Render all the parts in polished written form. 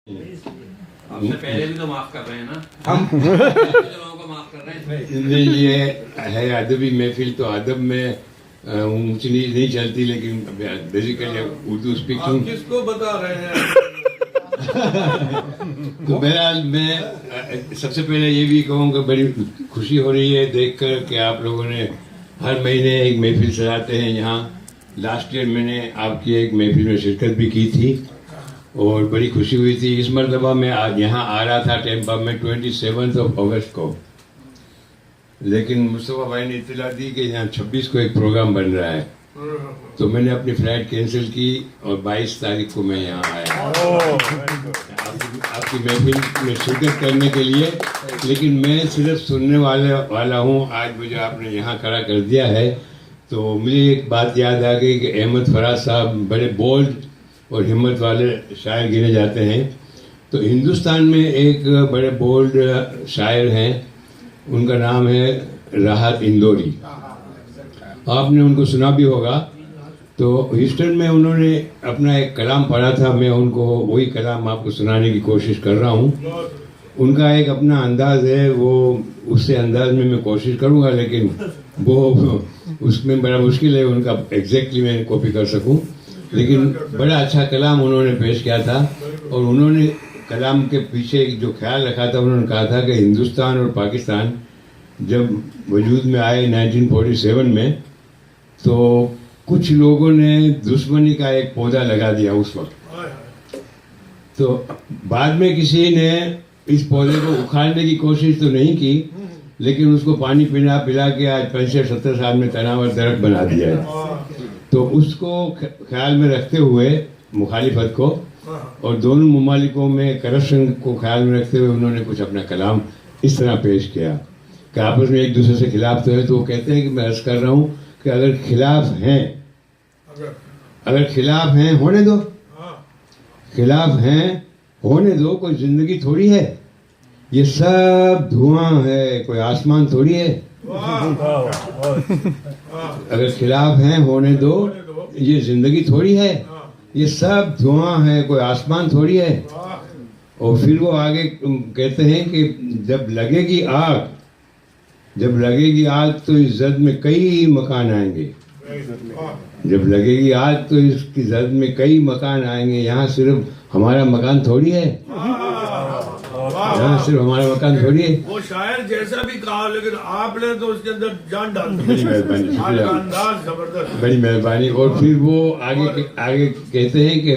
आपसे पहले भी तो माफ कर रहे हैं ना हम लोगों को माफ कर रहे हैं। नहीं, ये है अदबी महफिल, तो अदब में ऊंच नीच नहीं चलती, लेकिन बेसिकली उर्दू स्पीक आप किसको बता रहे हैं? तो बहरहाल मैं सबसे पहले ये भी कहूँगा, बड़ी खुशी हो रही है देखकर कि आप लोगों ने हर महीने एक महफिल सजाते हैं यहाँ। लास्ट ईयर मैंने आपकी एक महफिल में शिरकत भी की थी और बड़ी खुशी हुई थी। इस मरतबा मैं आज यहाँ आ रहा था टेम्पा में 27 अगस्त को, लेकिन मुस्तफ़ा भाई ने इत्तला दी कि यहाँ 26 को एक प्रोग्राम बन रहा है, तो मैंने अपनी फ्लाइट कैंसिल की और 22 तारीख को मैं यहाँ आया आपकी महफिल में शिरकत करने के लिए। लेकिन मैं सिर्फ सुनने वाला हूँ। आज मुझे आपने यहाँ खड़ा कर दिया है तो मुझे एक बात याद आ गई कि अहमद फराज साहब बड़े बोल्ड और हिम्मत वाले शायर गिने जाते हैं। तो हिंदुस्तान में एक बड़े बोल्ड शायर हैं, उनका नाम है राहत इंदौरी। आपने उनको सुना भी होगा। तो ह्यूस्टन में उन्होंने अपना एक कलाम पढ़ा था, मैं उनको वही कलाम आपको सुनाने की कोशिश कर रहा हूँ। उनका एक अपना अंदाज है, वो उससे अंदाज में मैं कोशिश करूँगा, लेकिन वो उसमें बड़ा मुश्किल है उनका एग्जैक्टली मैं कॉपी कर सकूँ। लेकिन बड़ा अच्छा कलाम उन्होंने पेश किया था और उन्होंने कलाम के पीछे जो ख्याल रखा था, उन्होंने कहा था कि हिंदुस्तान और पाकिस्तान जब वजूद में आए 1947 में, तो कुछ लोगों ने दुश्मनी का एक पौधा लगा दिया उस वक्त। तो बाद में किसी ने इस पौधे को उखाड़ने की कोशिश तो नहीं की, लेकिन उसको पानी पिला के आज 65-70 साल में तनावर दरख्त बना दिया है। तो उसको ख्याल में रखते हुए मुखालिफत को और दोनों मुमालिकों में करप्शन को ख्याल में रखते हुए उन्होंने कुछ अपना कलाम इस तरह पेश किया कि आपस में एक दूसरे से खिलाफ तो है। तो वो कहते हैं कि मैं अर्ज कर रहा हूँ कि अगर खिलाफ हैं होने दो, खिलाफ हैं होने दो, कोई जिंदगी थोड़ी है, ये सब धुआं है, कोई आसमान थोड़ी है। अगर खिलाफ हैं होने दो, ये जिंदगी थोड़ी है, ये सब धुआं है, कोई आसमान थोड़ी है। और फिर वो आगे कहते हैं कि जब लगेगी आग तो इस जद में कई मकान आएंगे। जब लगेगी आग तो इसकी जद में कई मकान आएंगे। यहाँ सिर्फ हमारा मकान थोड़ी है, यहाँ सिर्फ हमारा मकान थोड़ी है। वो शायर जैसा भी कहा, लेकिन आपने तो उसके अंदर जान डाल दी। बड़ी मेहरबानी, शुक्रिया, अंदाज जबरदस्त, बड़ी मेहरबानी। और फिर वो आगे कहते हैं कि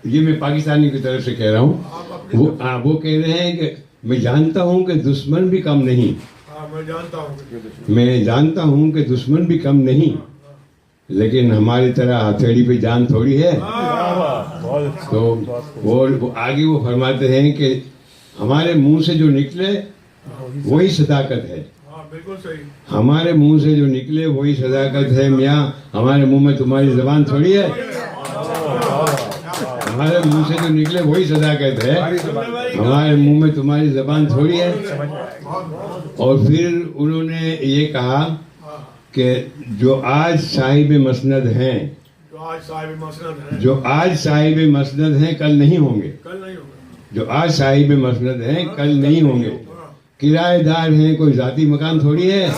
ये मैं पाकिस्तानी की तरफ से कह रहा हूँ। वो कह रहे हैं कि मैं जानता हूँ कि दुश्मन भी कम नहीं, मैं जानता हूँ कि दुश्मन भी कम नहीं, लेकिन हमारी तरह हथेली पे जान थोड़ी है। तो वो आगे वो फरमाते हैं कि हमारे मुंह से जो निकले वही सदाकत है। बिल्कुल सही। हमारे मुंह से जो निकले वही सदाकत है। मियाँ हमारे मुंह में तुम्हारी जबान थोड़ी है, हमारे मुंह से जो निकले वही सदाकत है, हमारे मुंह में तुम्हारी जबान थोड़ी है। और फिर उन्होंने ये कहा कि जो आज साहिब मसनद हैं, जो आज साहिब मसनद हैं कल नहीं होंगे, जो आज साहिब मसनद हैं कल नहीं होंगे। किराएदार हैं, कोई जाती मकान थोड़ी है,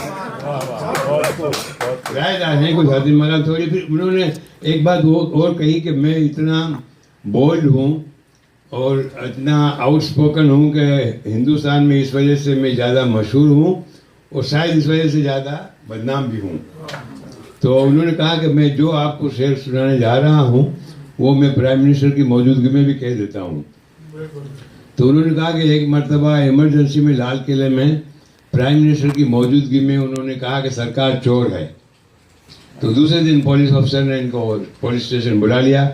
किराएदार हैं, कोई जाती मकान थोड़ी। फिर उन्होंने एक बात और कही कि मैं इतना बोल्ड हूँ और इतना आउटस्पोकन हूँ कि हिंदुस्तान में इस वजह से मैं ज़्यादा मशहूर हूँ और शायद इस वजह से ज़्यादा बदनाम भी हूँ। तो उन्होंने कहा कि मैं जो आपको शेर सुनाने जा रहा हूँ वो मैं प्राइम मिनिस्टर की मौजूदगी में भी कह देता हूँ। तो उन्होंने कहा कि एक मरतबा इमरजेंसी में लाल किले में प्राइम मिनिस्टर की मौजूदगी में उन्होंने कहा कि सरकार चोर है। तो दूसरे दिन पुलिस अफसर ने इनको पुलिस स्टेशन बुला लिया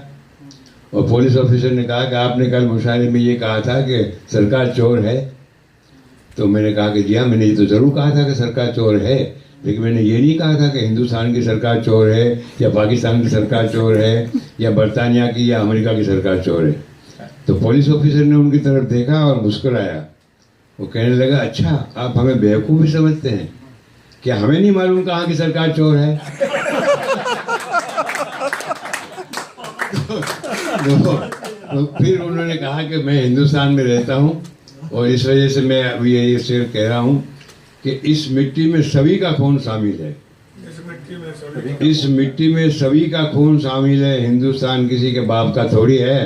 और पुलिस ऑफिसर ने कहा कि आपने कल मुशायरे में ये कहा था कि सरकार चोर है। तो मैंने कहा कि जी हाँ, मैंने ये तो ज़रूर कहा था कि सरकार चोर है, लेकिन मैंने ये नहीं कहा था कि हिंदुस्तान की सरकार चोर है या पाकिस्तान की सरकार चोर है या बरतानिया की या अमेरिका की सरकार चोर है। तो पुलिस ऑफिसर ने उनकी तरफ देखा और मुस्कुराया। वो कहने लगा, अच्छा आप हमें बेवकूफ़ भी समझते हैं क्या? हमें नहीं मालूम कहाँ की सरकार चोर है? तो फिर उन्होंने कहा कि मैं हिंदुस्तान में रहता हूँ और इस वजह से मैं अभी ये शेर कह रहा हूँ कि इस मिट्टी में सभी का खून शामिल है, इस मिट्टी में सभी इस मिट्टी में सभी का खून शामिल है, हिंदुस्तान किसी के बाप का थोड़ी है।